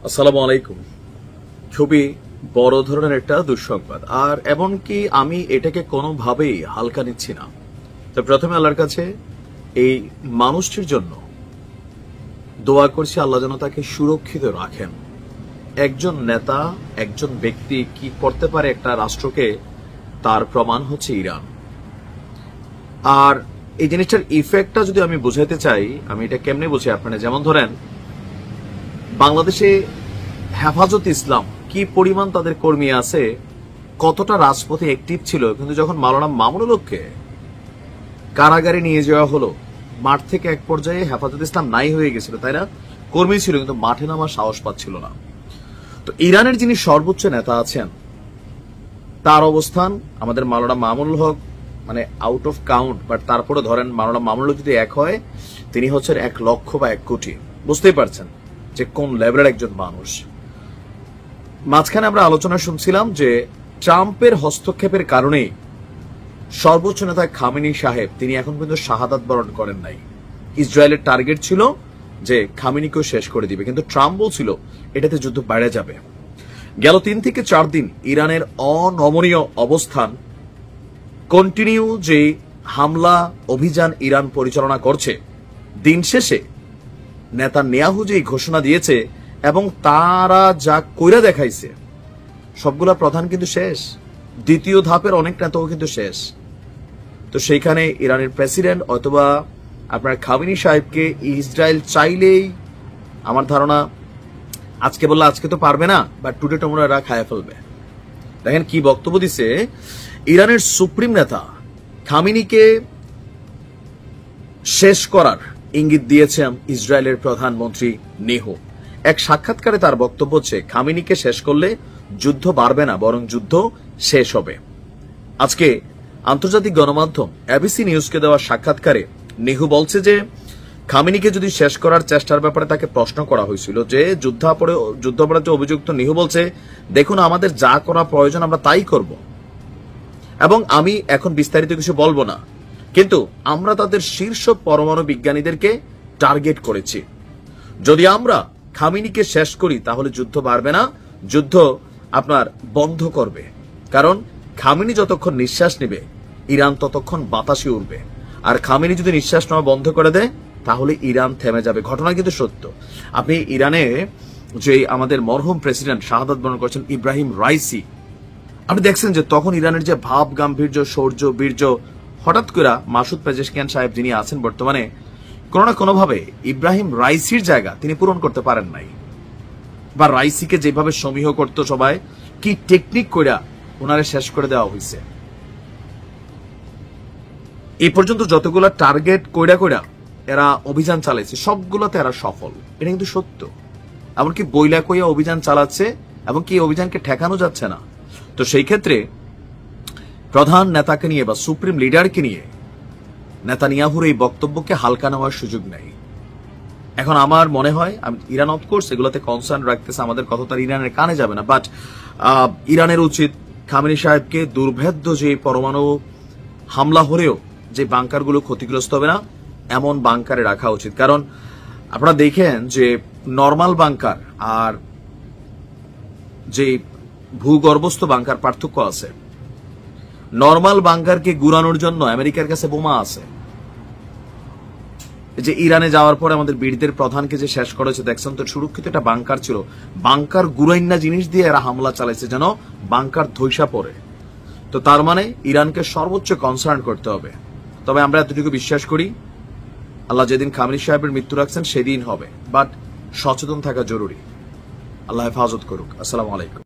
আসসালামু আলাইকুম। খুবই বড় ধরনের একটা দুঃসংবাদ, আর এমনকি আমি এটাকে কোনোভাবেই হালকা নিচ্ছি না। তো প্রথমে আল্লাহর কাছে এই মানুষটির জন্য দোয়া করছি, আল্লাহ যেন তাকে সুরক্ষিত রাখেন। একজন নেতা, একজন ব্যক্তি কি করতে পারে একটা রাষ্ট্রকে, তার প্রমাণ হচ্ছে ইরান। আর এই জিনিসটার ইফেক্টটা যদি আমি বোঝাতে চাই, আমি এটা কেমনে বুঝি আপনারা, যেমন ধরেন বাংলাদেশে হেফাজত ইসলাম কি পরিমাণ তাদের কর্মী আছে, কতটা রাজপথে অ্যাক্টিভ ছিল, কিন্তু যখন মাওলানা মামুনুল হককে কারাগারে নিয়ে যাওয়া হলো, মাঠ থেকে এক পর্যায়ে হেফাজত ইসলাম নাই হয়ে গেছিল, তাই না? কর্মী ছিল কিন্তু মাঠে নামার সাহস পাচ্ছিল না। তো ইরানের যিনি সর্বোচ্চ নেতা আছেন, তার অবস্থান আমাদের মাওলানা মামুনুল হক মানে আউট অফ কাউন্ট, বাট তারপরে ধরেন মাওলানা মামুনুল হক যদি এক হয়, তিনি হচ্ছেন 1 লক্ষ বা 1 কোটি। বুঝতেই পারছেন যে কোন লেভেলের একজন মানুষ। মাঝখানে আমরা আলোচনা শুনছিলাম যে ট্রাম্পের হস্তক্ষেপের কারণে সর্বোচ্চ নেতা খামেনি সাহেব তিনি এখন পর্যন্ত শাহাদাত বরণ করেন নাই। ইসরায়েলের টার্গেট ছিল যে খামেনিকেও শেষ করে দিবে, কিন্তু ট্রাম্প বলছিল এটাতে যুদ্ধ বেড়ে যাবে। গেল 3 থেকে 4 দিন ইরানের অনমনীয় অবস্থান, কন্টিনিউ যে হামলা অভিযান ইরান পরিচালনা করছে, দিন শেষে নেতানিয়াহু যে ঘোষণা দিয়েছে এবং তারা যা কইরা দেখাইছে, সবগুলা প্রধান কিন্তু শেষ, দ্বিতীয় ধাপের অনেক নেতাও কিন্তু শেষ। তো সেইখানে ইরানের প্রেসিডেন্ট অথবা আপনার খামেনি সাহেবকে ইসরায়েল চাইলেই, আমার ধারণা আজকে বললে আজকে তো পারবে না, বাট টুডে টুমরো এরা খায় ফেলবে। দেখেন কি বক্তব্য দিছে ইরানের সুপ্রিম নেতা, খামেনিকে শেষ করার ইঙ্গিত দিয়েছেন ইসরায়েলের প্রধানমন্ত্রী নেহু। এক সাক্ষাৎকারে তার বক্তব্য হচ্ছে, খামেনিকে শেষ করলে যুদ্ধ বাড়বে না, বরং যুদ্ধ শেষ হবে। আজকে আন্তর্জাতিক গণমাধ্যম এবিসি নিউজকে দেওয়া সাক্ষাৎকারে নেহু বলছে যে খামেনিকে যদি শেষ করার চেষ্টার ব্যাপারে তাকে প্রশ্ন করা হয়েছিল যে যুদ্ধাপরাধে অভিযুক্ত। নেহু বলছে, দেখুন আমাদের যা করা প্রয়োজন আমরা তাই করব, এবং আমি এখন বিস্তারিত কিছু বলবো না, কিন্তু আমরা তাদের শীর্ষ পরমাণু বিজ্ঞানীদেরকে টার্গেট করেছি। যদি আমরা খামেনিকে শেষ করি তাহলে যুদ্ধ বাড়বে না, যুদ্ধ আপনার বন্ধ করবে। কারণ খামেনি যতক্ষণ নিঃশ্বাস নেবে, ইরান ততক্ষণ বাতাসে উড়বে। আর খামেনি যদি নিঃশ্বাস নেওয়া বন্ধ করে দেয়, তাহলে ইরান থেমে যাবে। ঘটনা কিন্তু সত্য। আপনি ইরানে যে আমাদের মরহুম প্রেসিডেন্ট শাহাদাত বরণ করেছেন ইব্রাহিম রাইসি, আপনি দেখছেন যে তখন ইরানের যে ভাব, গাম্ভীর্য, শৌর্য, বীর্য, হঠাৎ করে মাসুদ পেজেশকিয়ান সাহেব যিনি আছেন বর্তমানে, কোনো না কোনোভাবে ইব্রাহিম রাইসির জায়গা তিনি পূরণ করতে পারেন নাই। বা রাইসিকে যেভাবে সমীহ করত সবাই, কি টেকনিক কইরা ওনারে শেষ করে দেওয়া হয়েছে। এই পর্যন্ত যতগুলো টার্গেট কইরা এরা অভিযান চালাইছে, সবগুলোতে এরা সফল। এটা কিন্তু সত্য। এমনকি বইলা কইয়া অভিযান চালাচ্ছে, এবং কি অভিযানকে ঠেকানো যাচ্ছে না। তো সেই ক্ষেত্রে প্রধান নেতাকে নিয়ে বা সুপ্রিম লিডারকে নিয়ে নেতানিয়াহুর এই বক্তব্যকে হালকা নেওয়ার সুযোগ নেই। এখন আমার মনে হয়, ইরান অফকোর্স এগুলোতে কনসার্ন রাখতেছে, আমাদের কথা তো ইরানের কানে যাবে না, বাট ইরানের উচিত খামেনি সাহেবকে দুর্ভেদ্য যে পরমাণু হামলা হলেও যে বাংকারগুলো ক্ষতিগ্রস্ত হবে না, এমন বাংকারে রাখা উচিত। কারণ আপনারা দেখেন যে নর্মাল বাংকার আর যে ভূগর্ভস্থ বাংকার পার্থক্য আছে। নর্মাল বাংকারকে গুড়ানোর জন্য আমেরিকার কাছে বোমা আছে। যে ইরানে যাওয়ার পরে আমাদের বীরদের প্রধানকে যে শেষ করেছে, দেখছেন তো, সুরক্ষিত একটা বাংকার ছিল। বাংকার গুড়াইন্না জিনিস দিয়ে এরা হামলা চালাইছে যেন বাংকার ধৈসা পড়ে। তো তার মানে ইরানকে সর্বোচ্চ কনসার্ন করতে হবে। তবে আমরা এতটুকু বিশ্বাস করি, আল্লাহ যেদিন খামেনি সাহেবের মৃত্যু রাখছেন সেদিন হবে, বাট সচেতন থাকা জরুরি। আল্লাহ হেফাজত করুক। আসসালামু আলাইকুম।